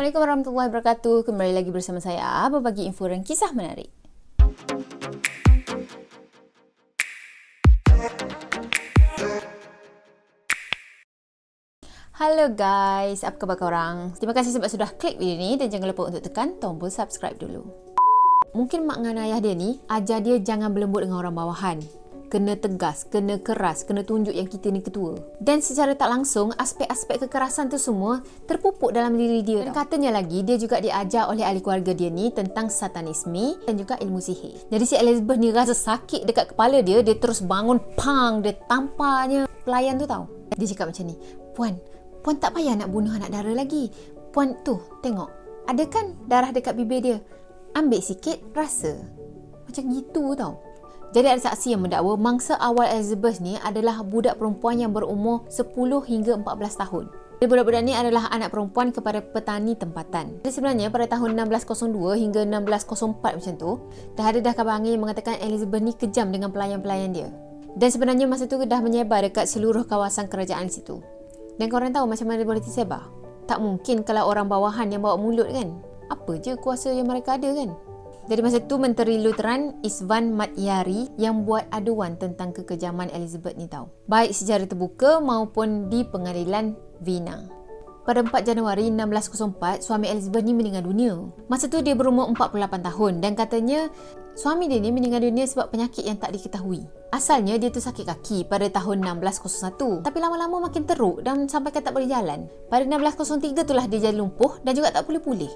Assalamualaikum warahmatullahi wabarakatuh. Kembali lagi bersama saya berbagi info dan kisah menarik. Halo guys, apa khabar korang? Terima kasih sebab sudah klik video ni dan jangan lupa untuk tekan tombol subscribe dulu. Mungkin mak dengan ayah dia ni ajar dia jangan berlembut dengan orang bawahan. Kena tegas, kena keras, kena tunjuk yang kita ni ketua. Dan secara tak langsung, aspek-aspek kekerasan tu semua terpupuk dalam diri dia. Dan katanya lagi, dia juga diajar oleh ahli keluarga dia ni tentang satanisme dan juga ilmu sihir. Jadi si Elizabeth ni rasa sakit dekat kepala dia, dia terus bangun, pang, dia tamparnya pelayan tu tahu. Dia cakap macam ni, Puan tak payah nak bunuh anak dara lagi. Puan tu, tengok, ada kan darah dekat bibir dia? Ambil sikit, rasa. Macam gitu tau. Jadi ada saksi yang mendakwa mangsa awal Elizabeth ni adalah budak perempuan yang berumur 10 hingga 14 tahun. Jadi budak-budak ni adalah anak perempuan kepada petani tempatan. Jadi sebenarnya pada tahun 1602 hingga 1604 macam tu, dah ada kabar angin yang mengatakan Elizabeth ni kejam dengan pelayan-pelayan dia. Dan sebenarnya masa tu dah menyebar dekat seluruh kawasan kerajaan situ. Dan korang tahu macam mana dia boleh tersebar? Tak mungkin kalau orang bawahan yang bawa mulut kan? Apa je kuasa yang mereka ada kan? Jadi masa tu Menteri Lutheran István Matyari yang buat aduan tentang kekejaman Elizabeth ni tahu. Baik secara terbuka maupun di pengadilan Vienna. Pada 4 Januari 1604, suami Elizabeth ni meninggal dunia. Masa tu dia berumur 48 tahun dan katanya suami dia ni meninggal dunia sebab penyakit yang tak diketahui. Asalnya dia tu sakit kaki pada tahun 1601. Tapi lama-lama makin teruk dan sampai tak boleh jalan. Pada 1603 itulah dia jadi lumpuh dan juga tak boleh pulih.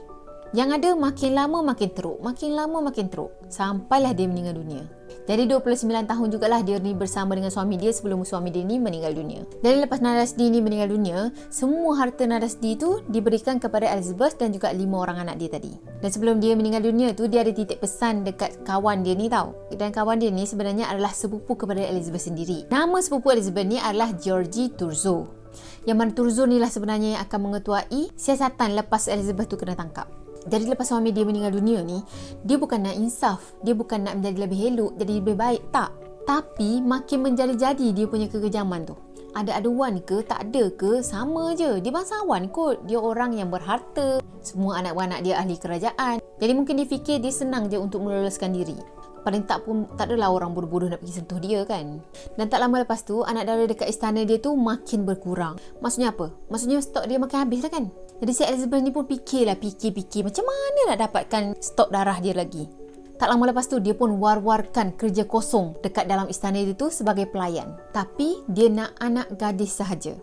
Yang ada makin lama makin teruk, makin lama makin teruk. Sampailah dia meninggal dunia. Jadi 29 tahun jugalah dia ni bersama dengan suami dia sebelum suami dia ni meninggal dunia. Dan lepas Narasdi ni meninggal dunia, semua harta Narasdi tu diberikan kepada Elizabeth dan juga 5 orang anak dia tadi. Dan sebelum dia meninggal dunia tu, dia ada titip pesan dekat kawan dia ni tau. Dan kawan dia ni sebenarnya adalah sepupu kepada Elizabeth sendiri. Nama sepupu Elizabeth ni adalah Georgi Thurzo. Yang mana Thurzo ni lah sebenarnya yang akan mengetuai siasatan lepas Elizabeth tu kena tangkap. Jadi lepas suami dia meninggal dunia ni, dia bukan nak insaf, dia bukan nak menjadi lebih elok, jadi lebih baik, tak. Tapi makin menjadi-jadi dia punya kekejaman tu. Ada aduan ke, tak ada ke, sama je. Dia bangsawan kot, dia orang yang berharta, semua anak-anak dia ahli kerajaan. Jadi mungkin dia fikir dia senang je untuk meloloskan diri. Paling tak pun tak adalah orang bodoh-bodoh nak pergi sentuh dia kan. Dan tak lama lepas tu, anak dara dekat istana dia tu makin berkurang. Maksudnya apa? Maksudnya stok dia makin habis lah kan. Jadi si Elizabeth ni pun fikir macam mana nak dapatkan stok darah dia lagi. Tak lama lepas tu dia pun war-warkan kerja kosong dekat dalam istana dia tu sebagai pelayan. Tapi dia nak anak gadis sahaja.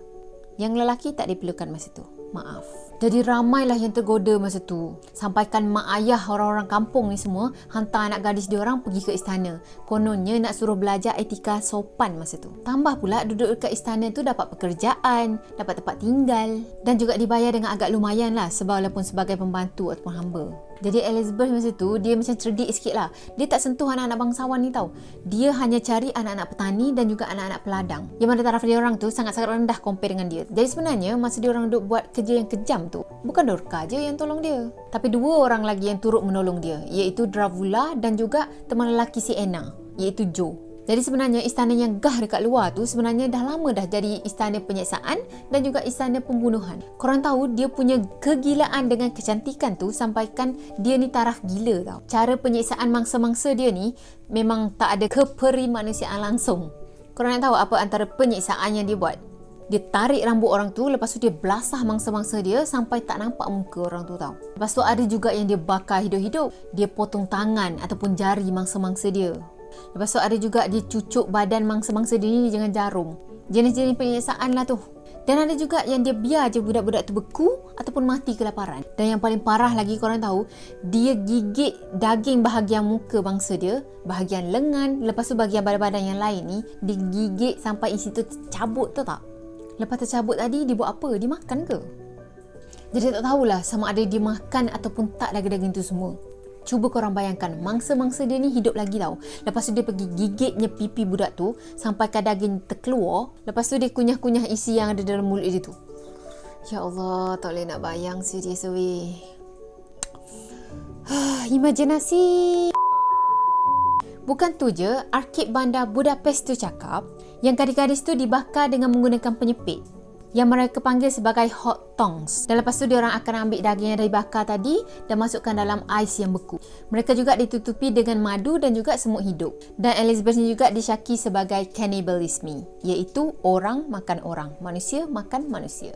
Yang lelaki tak diperlukan masa tu. Maaf. Jadi ramailah yang tergoda masa tu. Sampaikan mak ayah orang-orang kampung ni semua hantar anak gadis diorang pergi ke istana. Kononnya nak suruh belajar etika sopan masa tu. Tambah pula duduk dekat istana tu dapat pekerjaan, dapat tempat tinggal dan juga dibayar dengan agak lumayan lah walaupun sebagai pembantu ataupun hamba. Jadi Elizabeth masa tu dia macam cerdik sikit lah. Dia tak sentuh anak-anak bangsawan ni tau. Dia hanya cari anak-anak petani dan juga anak-anak peladang. Yang mana taraf dia orang tu sangat-sangat rendah compare dengan dia. Jadi sebenarnya masa dia orang duk buat kerja yang kejam tu, bukan Dorka je yang tolong dia, tapi 2 orang lagi yang turut menolong dia, iaitu Dracula dan juga teman lelaki si Anna, iaitu Joe. Jadi sebenarnya istana yang gah dekat luar tu sebenarnya dah lama dah jadi istana penyiksaan dan juga istana pembunuhan. Korang tahu dia punya kegilaan dengan kecantikan tu sampaikan dia ni taraf gila tau. Cara penyiksaan mangsa-mangsa dia ni memang tak ada keperimanusiaan langsung. Korang nak tahu apa antara penyiksaan yang dia buat? Dia tarik rambut orang tu, lepas tu dia belasah mangsa-mangsa dia sampai tak nampak muka orang tu tau. Lepas tu ada juga yang dia bakar hidup-hidup. Dia potong tangan ataupun jari mangsa-mangsa dia. Lepas tu ada juga dia cucuk badan mangsa-mangsa dia ni dengan jarum. Jenis-jenis penyiksaan lah tu. Dan ada juga yang dia biar je budak-budak tu beku ataupun mati kelaparan. Dan yang paling parah lagi korang tahu, dia gigit daging bahagian muka bangsa dia, bahagian lengan, lepas tu bahagian badan-badan yang lain ni digigit sampai isi tu tercabut tu tak? Lepas tercabut tadi dia buat apa? Dia makan ke? Jadi tak tahulah sama ada dia makan ataupun tak daging-daging tu semua. Cuba korang bayangkan, mangsa-mangsa dia ni hidup lagi tau. Lepas tu dia pergi gigitnya pipi budak tu sampai ke daging terkeluar. Lepas tu dia kunyah-kunyah isi yang ada dalam mulut dia tu. Ya Allah, tak boleh nak bayang serius weh. Imajinasi. Bukan tu je, arkib bandar Budapest tu cakap yang gadis-gadis tu dibakar dengan menggunakan penyepit. yang mereka panggil sebagai hot tongs. Dan lepas tu diorang akan ambil daging yang dah dibakar tadi dan masukkan dalam ais yang beku. Mereka juga ditutupi dengan madu dan juga semut hidup. Dan Elizabeth ni juga disyaki sebagai cannibalisme, iaitu orang makan orang, manusia makan manusia.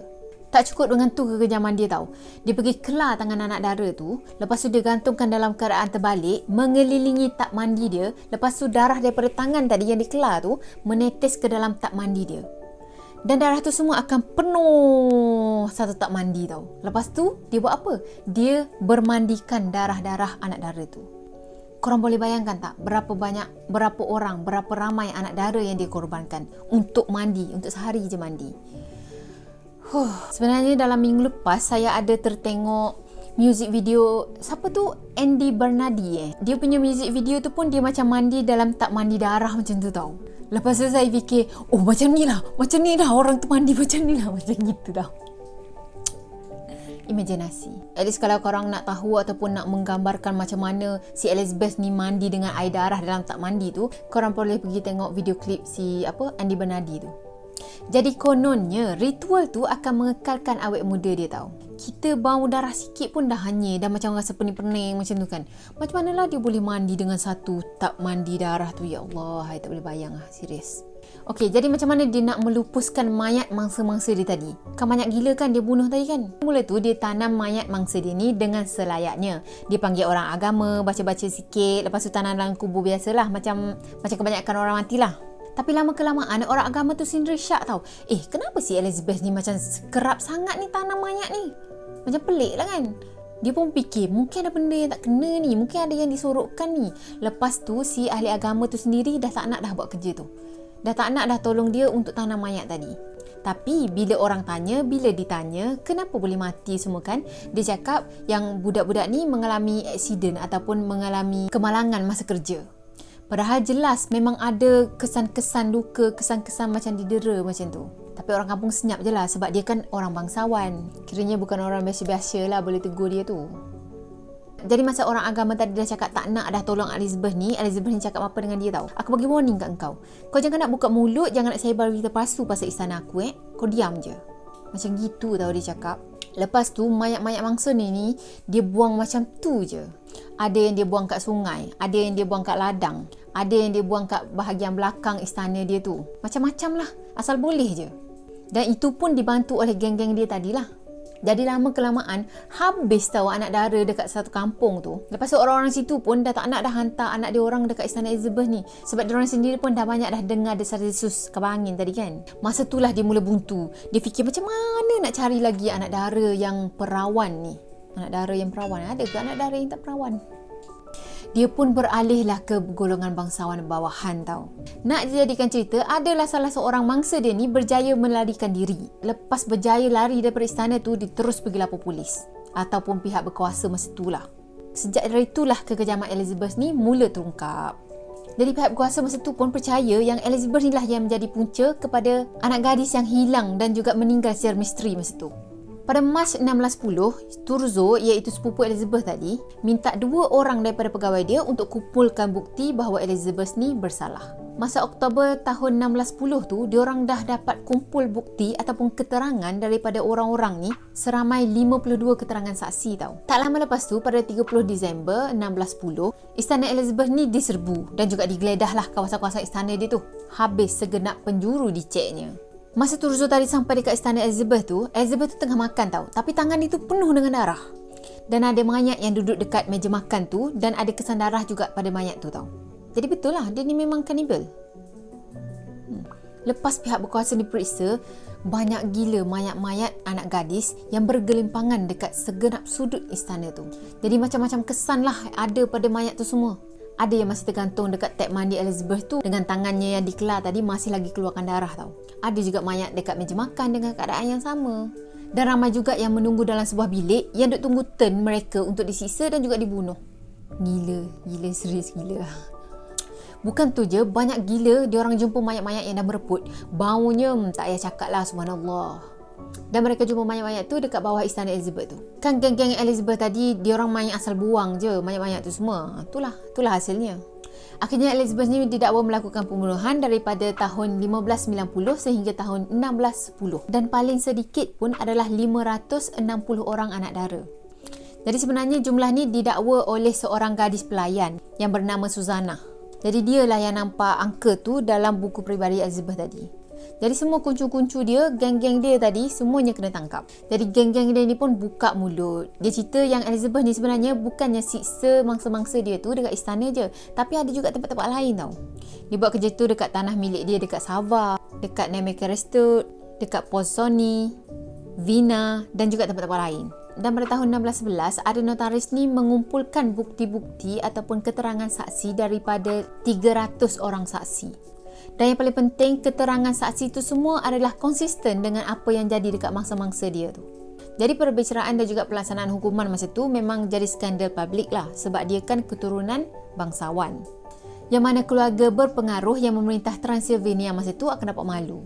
Tak cukup dengan tu kekejaman dia tau. Dia pergi kelar tangan anak dara tu, lepas tu dia gantungkan dalam keadaan terbalik, mengelilingi tak mandi dia. Lepas tu darah daripada tangan tadi yang dikelar tu menetes ke dalam tak mandi dia. Dan darah tu semua akan penuh satu tak mandi tau. Lepas tu dia buat apa? Dia bermandikan darah-darah anak dara tu. Korang boleh bayangkan tak berapa banyak, berapa orang, berapa ramai anak dara yang dia korbankan untuk mandi, untuk sehari je mandi. Sebenarnya dalam minggu lepas saya ada tertengok music video, siapa tu? Andy Bernardi Dia punya music video tu pun dia macam mandi dalam tak mandi darah macam tu tau. Lepas tu saya fikir, oh macam ni lah orang tu mandi macam ni lah, macam gitu tau. Imajinasi. At least kalau korang nak tahu ataupun nak menggambarkan macam mana si Elizabeth ni mandi dengan air darah dalam tak mandi tu, korang boleh pergi tengok video klip si Andy Bernardi tu. Jadi kononnya ritual tu akan mengekalkan awet muda dia tau. Kita bau darah sikit pun dah hanyir, dah macam rasa pening-pening macam tu kan. Macam manalah dia boleh mandi dengan satu tak mandi darah tu? Ya Allah, saya tak boleh bayang lah, serius. Okey, jadi macam mana dia nak melupuskan mayat mangsa-mangsa dia tadi? Kan banyak gila kan dia bunuh tadi kan? Mula tu dia tanam mayat mangsa dia ni dengan selayaknya. Dia panggil orang agama, baca-baca sikit, lepas tu tanam dalam kubur biasalah, macam kebanyakan orang matilah. Tapi lama-kelamaan orang agama tu sendiri syak tau. Kenapa si Elizabeth ni macam kerap sangat ni tanam mayat ni? Macam pelik lah kan. Dia pun fikir mungkin ada benda yang tak kena ni, mungkin ada yang disorokkan ni. Lepas tu si ahli agama tu sendiri dah tak nak dah buat kerja tu. Dah tak nak dah tolong dia untuk tanam mayat tadi. Tapi bila ditanya kenapa boleh mati semua kan, dia cakap yang budak-budak ni mengalami aksiden ataupun mengalami kemalangan masa kerja. Padahal jelas memang ada kesan-kesan luka, kesan-kesan macam didera macam tu. Tapi orang kampung senyap je lah sebab dia kan orang bangsawan. Kiranya bukan orang biasa-biasa lah boleh tegur dia tu. Jadi masa orang agama tadi dah cakap tak nak dah tolong Elizabeth ni cakap apa dengan dia tau? Aku bagi warning kat engkau. Kau jangan nak buka mulut, jangan nak sebar berita palsu pasal istana aku Kau diam je. Macam gitu tau dia cakap. Lepas tu mayat-mayat mangsa ni dia buang macam tu je. Ada yang dia buang kat sungai, ada yang dia buang kat ladang, ada yang dia buang kat bahagian belakang istana dia tu. Macam-macam lah, asal boleh je. Dan itu pun dibantu oleh geng-geng dia tadilah. Jadi lama kelamaan habis tahu anak dara dekat satu kampung tu. Lepas tu orang-orang situ pun dah tak nak dah hantar anak dia orang dekat istana Elizabeth ni. Sebab dia orang sendiri pun dah banyak dah dengar desas-desus kabar angin tadi kan. Masa itulah dia mula buntu. Dia fikir macam mana nak cari lagi anak dara yang perawan ni. Anak dara yang perawan. Ada ke anak dara yang tak perawan? Dia pun beralihlah ke golongan bangsawan bawahan tau. Nak dijadikan cerita, adalah salah seorang mangsa dia ni berjaya melarikan diri. Lepas berjaya lari daripada istana tu, dia terus pergi lapor polis ataupun pihak berkuasa masa itulah. Sejak dari itulah kekejaman Elizabeth ni mula terungkap. Jadi pihak berkuasa masa tu pun percaya yang Elizabeth ni lah yang menjadi punca kepada anak gadis yang hilang dan juga meninggal secara misteri masa tu. Pada Mac 1610, Turzo iaitu sepupu Elizabeth tadi minta 2 orang daripada pegawai dia untuk kumpulkan bukti bahawa Elizabeth ni bersalah. Masa Oktober tahun 1610 tu, diorang dah dapat kumpul bukti ataupun keterangan daripada orang-orang ni seramai 52 keterangan saksi tau. Tak lama lepas tu, pada 30 Disember 1610, istana Elizabeth ni diserbu dan juga digeledah kawasan-kawasan istana dia tu. Habis segenap penjuru diceknya. Masa Turzo tadi sampai dekat istana Elizabeth tu tengah makan tau. Tapi tangan dia tu penuh dengan darah. Dan ada mayat yang duduk dekat meja makan tu dan ada kesan darah juga pada mayat tu tau. Jadi betul lah, dia ni memang kanibal. Lepas pihak berkuasa diperiksa, banyak gila mayat-mayat anak gadis yang bergelimpangan dekat segenap sudut istana tu. Jadi macam-macam kesan lah ada pada mayat tu semua. Ada yang masih tergantung dekat tap mandi Elizabeth tu dengan tangannya yang dikelar tadi masih lagi keluarkan darah tau. Ada juga mayat dekat meja makan dengan keadaan yang sama. Dan ramai juga yang menunggu dalam sebuah bilik yang duk tunggu turn mereka untuk disiksa dan juga dibunuh. Gila, serius gila. Bukan tu je, banyak gila diorang jumpa mayat-mayat yang dah mereput. Baunya tak payah cakap lah, subhanallah. Dan mereka jumpa mayat-mayat tu dekat bawah istana Elizabeth tu. Kan geng-geng Elizabeth tadi diorang main asal buang je mayat-mayat tu semua. Itulah hasilnya. Akhirnya Elizabeth ni didakwa melakukan pembunuhan daripada tahun 1590 sehingga tahun 1610 dan paling sedikit pun adalah 560 orang anak dara. Jadi sebenarnya jumlah ni didakwa oleh seorang gadis pelayan yang bernama Susanna. Jadi dialah yang nampak angka tu dalam buku peribadi Elizabeth tadi. Jadi semua kuncu-kuncu dia, geng-geng dia tadi, semuanya kena tangkap. Jadi geng-geng dia ni pun buka mulut. Dia cerita yang Elizabeth ni sebenarnya bukannya siksa mangsa-mangsa dia tu dekat istana je, tapi ada juga tempat-tempat lain tau. Dia buat kerja tu dekat tanah milik dia dekat Sava, dekat Nemekerestut, dekat Pozzoni, Vina dan juga tempat-tempat lain. Dan pada tahun 1611, ada notaris ni mengumpulkan bukti-bukti ataupun keterangan saksi daripada 300 orang saksi. Dan yang paling penting, keterangan saksi itu semua adalah konsisten dengan apa yang jadi dekat mangsa-mangsa dia tu. Jadi perbicaraan dan juga pelaksanaan hukuman masa tu memang jadi skandal publik lah, sebab dia kan keturunan bangsawan. Yang mana keluarga berpengaruh yang memerintah Transylvania masa tu akan dapat malu.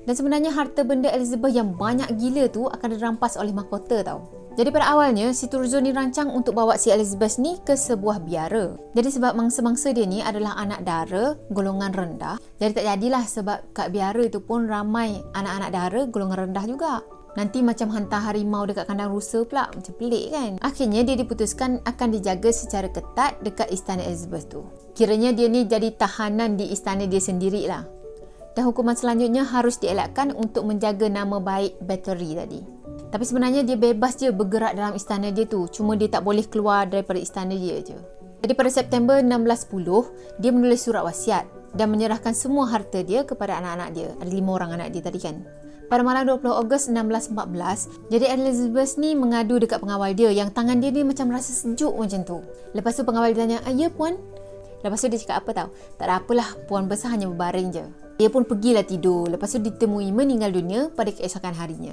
Dan sebenarnya harta benda Elizabeth yang banyak gila tu akan dirampas oleh mahkota tau. Jadi pada awalnya, si Turzo ni rancang untuk bawa si Elizabeth ni ke sebuah biara. Jadi sebab mangsa-mangsa dia ni adalah anak dara golongan rendah, jadi tak jadilah sebab kat biara itu pun ramai anak-anak dara golongan rendah juga. Nanti macam hantar harimau dekat kandang rusa pula, macam pelik kan. Akhirnya dia diputuskan akan dijaga secara ketat dekat istana Elizabeth tu. Kiranya dia ni jadi tahanan di istana dia sendirilah. Dan hukuman selanjutnya harus dielakkan untuk menjaga nama baik Bathory tadi. Tapi sebenarnya dia bebas je bergerak dalam istana dia tu. Cuma dia tak boleh keluar daripada istana dia je. Jadi pada September 1610, dia menulis surat wasiat dan menyerahkan semua harta dia kepada anak-anak dia. Ada 5 orang anak dia tadi kan. Pada malam 20 Ogos 1614, jadi Elizabeth ni mengadu dekat pengawal dia yang tangan dia ni macam rasa sejuk macam tu. Lepas tu pengawal dia tanya, "Ya puan?" Lepas tu dia cakap apa tau? "Tak ada apalah, puan besar hanya berbaring je." Dia pun pergilah tidur. Lepas tu ditemui meninggal dunia pada keesokan harinya.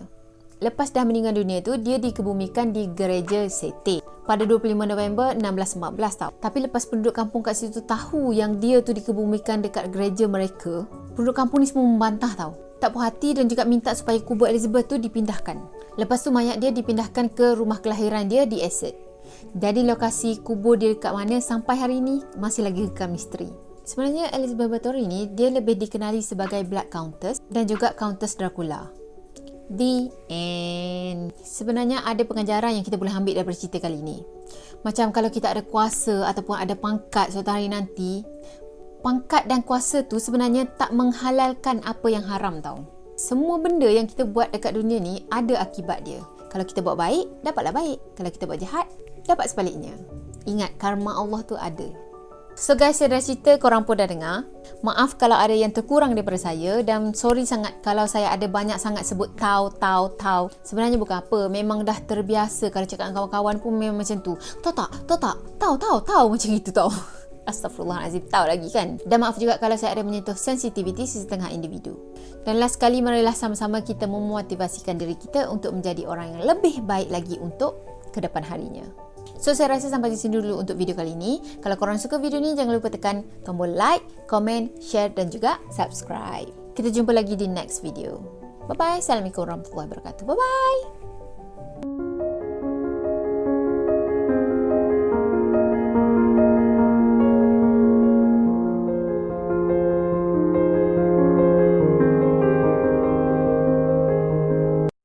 Lepas dah meninggal dunia tu, dia dikebumikan di gereja Sete pada 25 November 1614 tau. Tapi lepas penduduk kampung kat situ tahu yang dia tu dikebumikan dekat gereja mereka, penduduk kampung ni semua membantah tau. Tak puas hati dan juga minta supaya kubur Elizabeth tu dipindahkan. Lepas tu mayat dia dipindahkan ke rumah kelahiran dia di Essex. Jadi lokasi kubur dia dekat mana sampai hari ni masih lagi kekal misteri. Sebenarnya Elizabeth Bathory ni dia lebih dikenali sebagai Blood Countess dan juga Countess Dracula. The end. Sebenarnya ada pengajaran yang kita boleh ambil daripada cerita kali ni. Macam kalau kita ada kuasa ataupun ada pangkat suatu hari nanti, pangkat dan kuasa tu sebenarnya tak menghalalkan apa yang haram tau. Semua benda yang kita buat dekat dunia ni ada akibat dia. Kalau kita buat baik, dapatlah baik. Kalau kita buat jahat, dapat sebaliknya. Ingat, karma Allah tu ada. So guys, saya dah cerita, korang pun dah dengar. Maaf kalau ada yang terkurang daripada saya dan sorry sangat kalau saya ada banyak sangat sebut tau. Sebenarnya bukan apa, memang dah terbiasa kalau cakap dengan kawan-kawan pun memang macam tu. Tahu tak, macam itu tau. Astaghfirullahalazim, tahu lagi kan. Dan maaf juga kalau saya ada menyentuh sensitiviti sesetengah individu. Dan last kali, marilah sama-sama kita memotivasikan diri kita untuk menjadi orang yang lebih baik lagi untuk ke depan harinya. So saya rasa sampai di sini dulu untuk video kali ini. Kalau korang suka video ni, jangan lupa tekan tombol like, komen, share dan juga subscribe. Kita jumpa lagi di next video. Bye bye. Assalamualaikum warahmatullahi wabarakatuh. Bye bye.